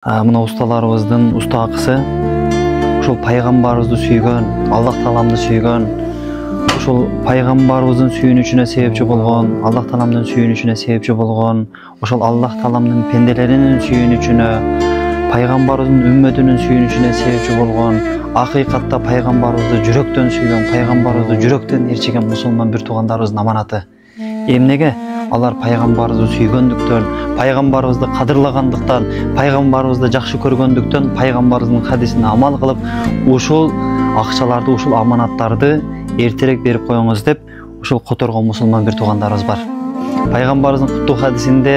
Мына усталарыбыздын устакысы ушул пайгамбарыбызды сүйгөн, Аллах Тааламды сүйгөн, ушул пайгамбарыбыздын сүйүнүчүнө себепчи болгон, Аллах Тааламдын сүйүнүчүнө себепчи болгон, ошол Аллах Тааламдын пенделеринин сүйүнүчүнө, пайгамбарыбыздын үммөтүнүн сүйүнүчүнө себепчи болгон, акыйкатта пайгамбарыбызды жүрөктөн сүйгөн, пайгамбарыбызды жүрөктөн ээрчиген мусулман бир туугандарыбыздын аманаты. Эмнеге? Алар пайгамбарыбызды сүйгөндүктөн, пайгамбарыбызды кадырлагандыктан, пайгамбарыбызды жакшы көргөндүктөн, пайгамбарыбыздын хадисине амал кылып, ушул акчаларды, ушул аманаттарды эртерээк берип коюңуз деп, ушул которгон мусулман бир туугандарыбыз бар. Пайгамбарыбыздын куттуу хадисинде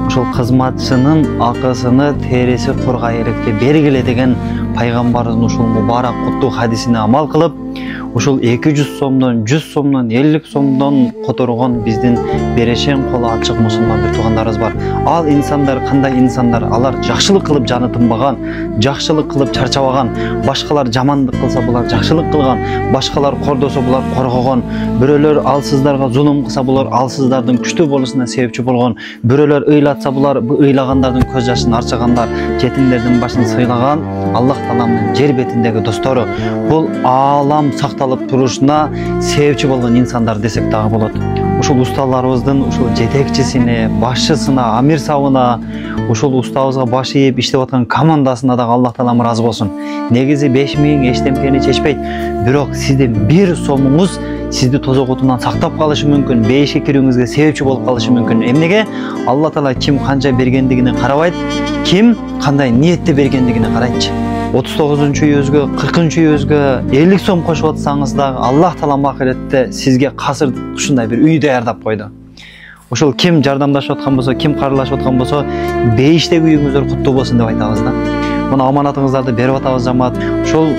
ушул кызматчынын акысыны тереси кургай элекке бергиле деген пайгамбарыбыздын ушул мубарак куттуу хадисине амал кылып, ушул 200 сомдон, 100 сомдон, 50 сомдон которгон биздин берешен колу ачык мусулман бир туугандарыбыз бар. Ал инсандар кандай инсандар? Алар жакшылык кылып жаны тынбаган, жакшылык кылып чарчабаган, башкалар жамандык кылса булар жакшылык кылган, башкалар кордосо булар коргогон, бирөөлөр алсыздарга зулум кылса булар алсыздардын күчтүү болушуна себепчи болгон, бирөөлөр ыйлатса булар ыйлагандардын көз жашын арчыгандар, жетимдердин башын сыйлаган Аллах Тааламдын жер бетиндеги достору. Бул аалам сакталып турушуна себепчи болгон инсандар десек дагы болот. Ушул усталарыбыздын ушул жетекчисине, башчысына, амир сабына, ушул устабызга баш ийип иштеп аткан командасына дагы Аллах Таалам ыраазы болсун. Негизи 5000 эчтемкени чечпейт, бирок сиздин бир сомуңуз сизди тозок отунан сактап калышы мүмкүн, бейишке кирүүңүзгө себепчи болуп калышы мүмкүн. Эмнеге? Алла Таала ким канча бергендигине карабайт, ким кандай ниетте бергендигине карайтчы. 39-үйүзгө, 40-үйүзгө 50 сом кошуп атсаңыз дагы Аллах Таалам акыретте сизге касыр ушундай бир үй даярдап койду. Ошол ким жардамдашып аткан болсо, ким карылашып аткан болсо, бейиштеги үйүңүздөр куттуу болсун деп айтабыз да. Мына аманатыңыздарды берип атабыз жамаат. Ошол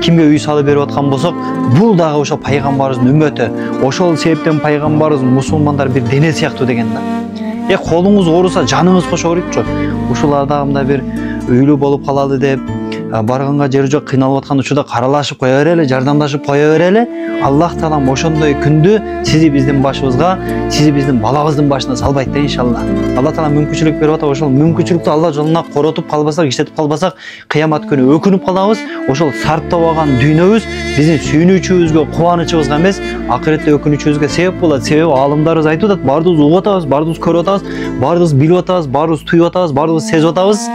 кимге үй салып берип аткан болсок, бул дагы ошол пайгамбарыбыздын үммөтү. Ошол себептен пайгамбарыбыз мусулмандар бир дене сыяктуу деген да. Колуңуз ооруса жаныңыз кошо ооруйчу. Ушуларда мындай бир үйлүү болуп калалы деп, барганга жери жок кыйналып аткан учурда каралашып кое берели, жардамдашып кое берели. Аллах Таалам ошондой күндү сизи биздин башыбызга, сизи биздин балабыздын башына салбайт да иншалла. Алла Таалам мүмкүнчүлүк берип атат, ошол мүмкүнчүлүктү Алла жолуна коротуп калбасак, иштетип калбасак, кыямат күнү өкүнүп калабыз. Ошол сарптабаган дүйнөбүз биздин сүйүнүчүбүзгө, кубанычыбызга эмес, акыретте өкүнүчүбүзгө себеп болот. Себеби алымдарыбыз айтып атат, баарыбыз угуп атабыз, баарыбыз көрүп атабыз, баарыбыз билип атабыз, баарыбыз туюп атабыз, баарыбыз сезип атабыз.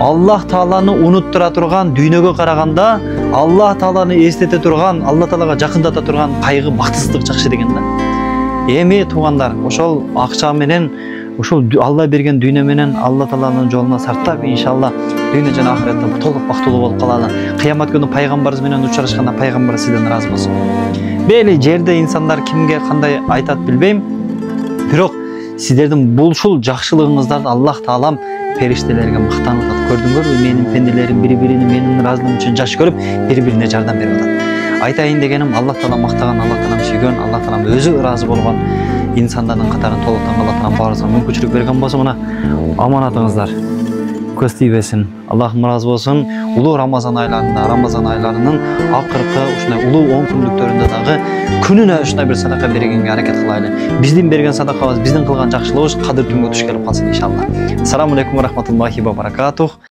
Аллах Тааланы унуттура турган, дүйнөгө караганда Аллах Тааланы эстете турган, Алла Таалага жакындата турган кайгы, бактысыздык жакшы деген да. Эми туугандар, ошол акча менен, ошол Алла берген дүйнө менен Алла Тааланын жолуна сартап, иншалла дүйнө жана акыретте толук бактылуу болуп калалы. Кыямат күнү пайгамбарыбыз менен учурашканда пайгамбар сизден ыраазы болсун. Бели жерде инсандар кимге кандай айтат билбейм, бирок сиздердин ушул жакшылыгыңыздарды Аллах Таалам периштелерге мактанып атат. Көрдүңөрбү, менин пенделерим бири-бирини менин ыраазылыгым үчүн жаш көрүп, бири-бирине жардам берип атат. Айтайын дегеним, Аллах Таалам мактаган, Аллах Таалам сүйгөн, Аллах Таалам өзү ыраазы болгон инсандардын катарын толуктан Аллах Таалам баарыбызга мүмкүнчүлүк берген болсо, мына аманатыңыздар көз тийбесин. Аллахым ыраазы болсун. Улуу Рамазан айларында, Рамазан айларынын акыркы ушундай улуу 10 күндүктөрүндө дагы күнүнө ушундай бир садака бергенге аракет кылайлы. Биздин берген садакабыз, биздин кылган жакшылыгыбыз кадыр түнгө туш келип калсын иншалла. Ассаламу алейкум ва рахматуллахи ва баракатух.